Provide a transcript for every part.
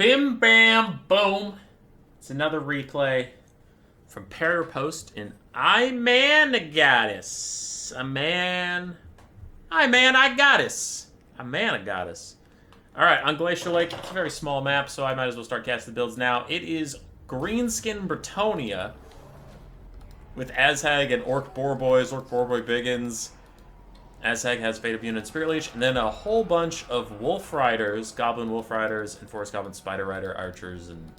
Bim bam boom. It's another replay from Para Post in I Man a Goddess. A man. I Man I Goddess. A man a Goddess. Alright, on Glacial Lake, it's a very small map, so I might as well start casting the builds now. It is Greenskin Bretonia with Azhag and Orc Boarboys, Orc Boarboy Biggins. Azhag has Fate of Unit Spirit Leech, and then a whole bunch of Wolf Riders, Goblin Wolf Riders, and Forest Goblin Spider Rider Archers, and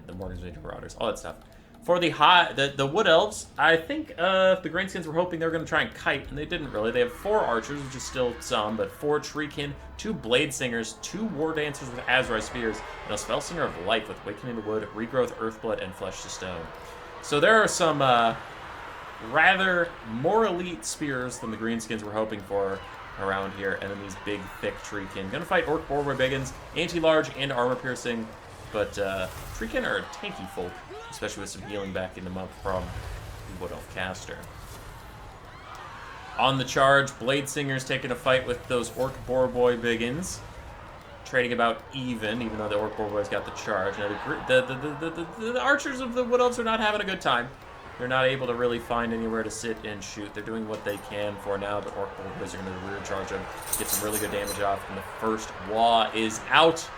the Morgan's Major Marauders, all that stuff. For the Wood Elves, I think the Greenskins were hoping they were going to try and kite, and they didn't really. They have 4 Archers, which is still some, but 4 Treekin, 2 Blade Singers, 2 War Dancers with Azrai Spears, and a Spellsinger of Life with Awakening the Wood, Regrowth, Earthblood, and Flesh to Stone. So there are some rather more elite spears than the Greenskins were hoping for around here, and then these big, thick Treekin. Gonna fight Orc Boarboy Biggins, anti-large and armor-piercing, but Treekin are a tanky folk, especially with some healing backing them up from the Wood Elf caster. On the charge, Blade Singer's taking a fight with those Orc Boarboy Biggins, trading about even though the Orc Boarboy's got the charge. Now, the Archers of the Wood Elves are not having a good time. They're not able to really find anywhere to sit and shoot. They're doing what they can for now. The Orc Boarboys are going to rear charge them, get some really good damage off, and the first Wah is out.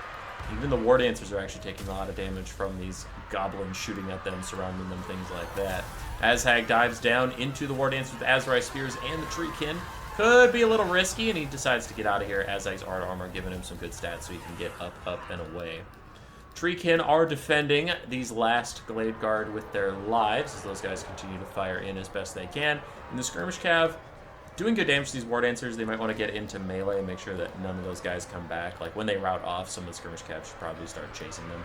Even the War Dancers are actually taking a lot of damage from these goblins shooting at them, surrounding them, things like that. Azhag dives down into the War Dancers with Azrai Spears and the Treekin. Could be a little risky, and he decides to get out of here. Azhag's Art Armor giving him some good stats so he can get up, and away. Treekin are defending these last Glade Guard with their lives as those guys continue to fire in as best they can. And the Skirmish Cav doing good damage to these War Dancers. They might want to get into melee and make sure that none of those guys come back. Like when they rout off, some of the Skirmish Cav should probably start chasing them.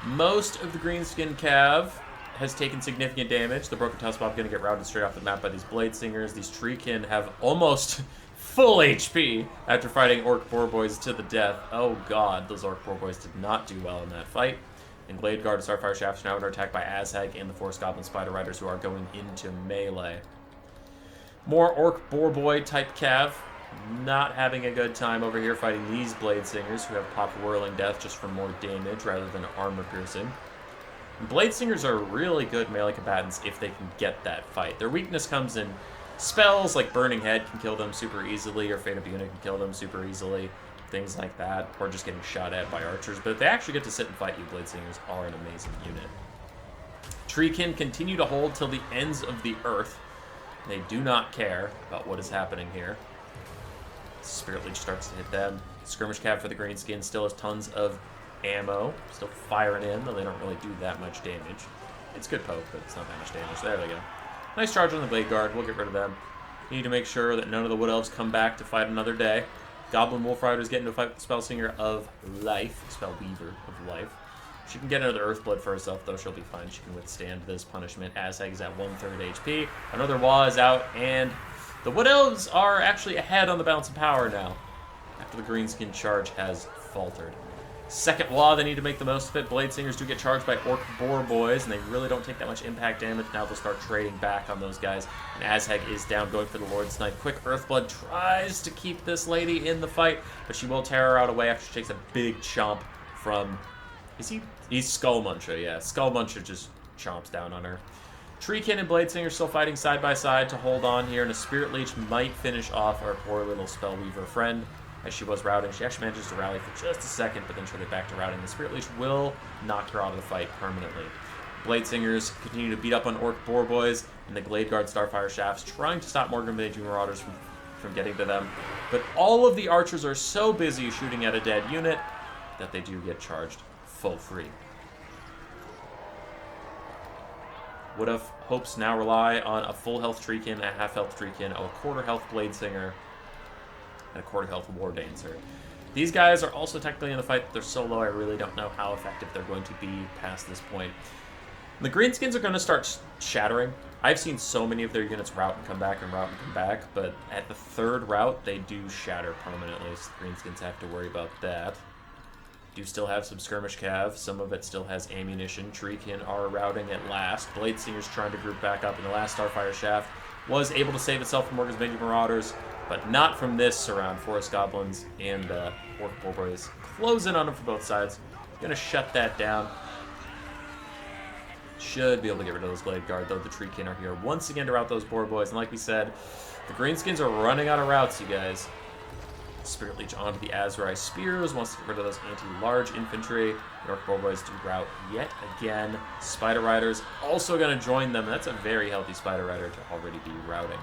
Most of the Greenskin Cav has taken significant damage. The Broken Tusk Mob going to get routed straight off the map by these Blade Singers. These Treekin have almost full HP after fighting Orc Boarboys to the death. Oh god, those Orc Boarboys did not do well in that fight. And Glade Guard and Starfire Shafts are now under attack by Azhag and the Forest Goblin Spider Riders, who are going into melee. More Orc Boarboy type Cav, not having a good time over here fighting these Blade Singers, who have popped Whirling Death just for more damage rather than armor piercing. And Blade Singers are really good melee combatants if they can get that fight. Their weakness comes in spells like Burning Head can kill them super easily, or Fate of Unit can kill them super easily, things like that, or just getting shot at by archers. But if they actually get to sit and fight you, Blade Singers are an amazing unit. Treekin continue to hold till the ends of the earth. They do not care about what is happening here. Spirit Leech starts to hit them. Skirmish Cav for the Greenskin still has tons of ammo, still firing in, though they don't really do that much damage. It's good poke, but it's not that much damage. There they go. Nice charge on the Blade Guard. We'll get rid of them. Need to make sure that none of the Wood Elves come back to fight another day. Goblin Wolf Riders get into a fight with the Spellsinger of Life. Spellweaver of Life. She can get another Earthblood for herself, though. She'll be fine. She can withstand this punishment. Azhag is at 1/3 HP. Another Wah is out, and the Wood Elves are actually ahead on the balance of power now, after the Greenskin charge has faltered. Second Wah, they need to make the most of it. Blade Singers do get charged by Orc Boarboys, and they really don't take that much impact damage. Now they'll start trading back on those guys. And Azhag is down, going for the Lord's Knife. Quick Earthblood tries to keep this lady in the fight, but she will tear her out away after she takes a big chomp from... He's Skull Muncher, yeah. Skull Muncher just chomps down on her. Treekin and Blade Singer still fighting side by side to hold on here, and a Spirit Leech might finish off our poor little Spellweaver friend. As she was routing, she actually manages to rally for just a second, but then she'll get back to routing. The Spirit Leech will knock her out of the fight permanently. Blade Singers continue to beat up on Orc Boarboys, and the Glade Guard Starfire Shafts trying to stop Morgan Major Marauders from getting to them. But all of the archers are so busy shooting at a dead unit that they do get charged full free. Would have hopes now rely on a full health Treekin, a half health Treekin, a quarter health Blade Singer, and a quarter health War Dancer. These guys are also technically in the fight, but they're so low I really don't know how effective they're going to be past this point. The Greenskins are going to start shattering. I've seen so many of their units rout and come back and rout and come back, but at the third rout, they do shatter permanently, so the Greenskins have to worry about that. Do still have some Skirmish Cav. Some of it still has ammunition. Treekin are routing at last. Blade Singer's trying to group back up, and the last Starfire Shaft was able to save itself from Morgan's Major Marauders. But not from this surround. Forest Goblins and Orc Boar Boys closing on them from both sides. Gonna shut that down. Should be able to get rid of those Blade Guard, though the Treekin are here once again to rout those Boar Boys. And like we said, the Greenskins are running out of routes, you guys. Spirit Leech onto the Azrai Spears, wants to get rid of those anti-large infantry. The Orc Boar Boys do rout yet again. Spider Riders also going to join them. That's a very healthy Spider Rider to already be routing.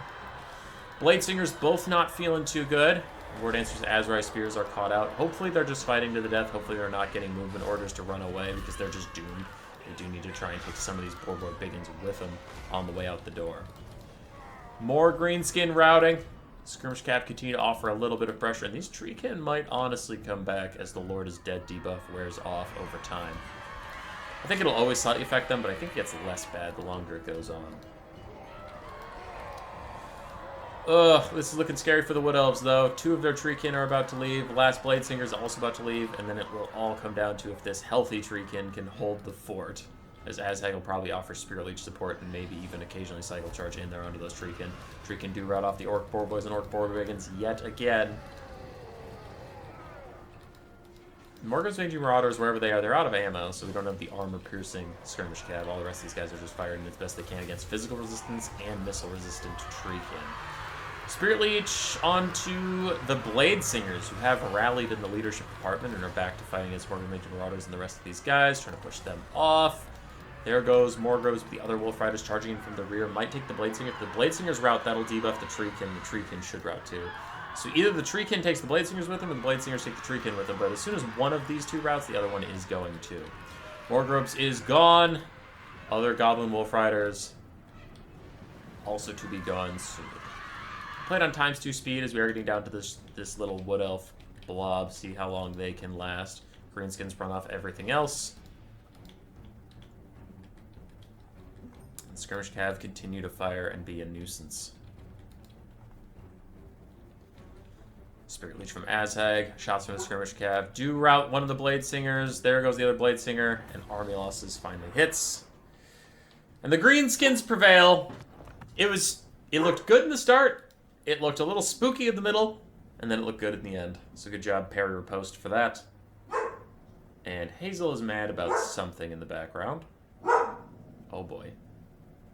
Blade Singers both not feeling too good. War Dancers Azrai Spears are caught out. Hopefully they're just fighting to the death. Hopefully they're not getting movement orders to run away because they're just doomed. They do need to try and take some of these Boar Boy Biggins with them on the way out the door. More Greenskin routing. Skirmish Cap continue to offer a little bit of pressure, and these Treekin might honestly come back as the Lord is Dead debuff wears off over time. I think it'll always slightly affect them, but I think it gets less bad the longer it goes on. Ugh, this is looking scary for the Wood Elves, though. 2 of their Treekin are about to leave. The last Blade Singer is also about to leave, and then it will all come down to if this healthy Treekin can hold the fort. As Azhag will probably offer Spirit Leech support and maybe even occasionally Cycle Charge in there onto those Treekin. Treekin do rout off the Orc Boar Boys and Orc Boar Biggins yet again. Morgoth's Raging Marauders, wherever they are, they're out of ammo, so we don't have the armor-piercing Skirmish Cab. All the rest of these guys are just firing as best they can against physical resistance and missile-resistant Treekin. Spirit Leech onto the Blade Singers, who have rallied in the leadership department and are back to fighting against Morgoth's Raging Marauders and the rest of these guys, trying to push them off. There goes Morgroves with the other Wolf Riders charging in from the rear. Might take the Blade Singer. If the Blade Singer's route, that'll debuff the Treekin. The Treekin should route too. So either the Treekin takes the Blade Singers with them, or the Blade Singers take the Treekin with them. But as soon as one of these 2 routes, the other one is going to. Morgroves is gone. Other Goblin Wolf Riders also to be gone soon. Played on ×2 speed as we are getting down to this little Wood Elf blob. See how long they can last. Greenskins run off everything else. Skirmish Cav continue to fire and be a nuisance. Spirit Leech from Azhag. Shots from the Skirmish Cav. Do rout one of the Blade Singers. There goes the other Blade Singer. And Army Losses finally hits. And the Greenskins prevail. It looked good in the start. It looked a little spooky in the middle. And then it looked good in the end. So good job, Parry Riposte, for that. And Hazel is mad about something in the background. Oh boy.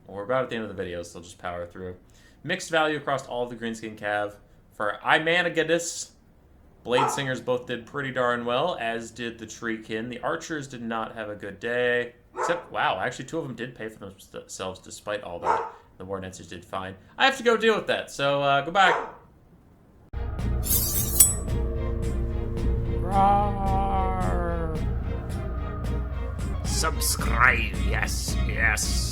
Well, we're about at the end of the video, so I'll just power through. Mixed value across all of the Greenskin Cav. For Imanagadis, Blade Singers both did pretty darn well, as did the Treekin. The Archers did not have a good day. Except, wow, actually 2 of them did pay for themselves despite all that. The War Dancers did fine. I have to go deal with that, so goodbye. Roar. Subscribe, yes, yes.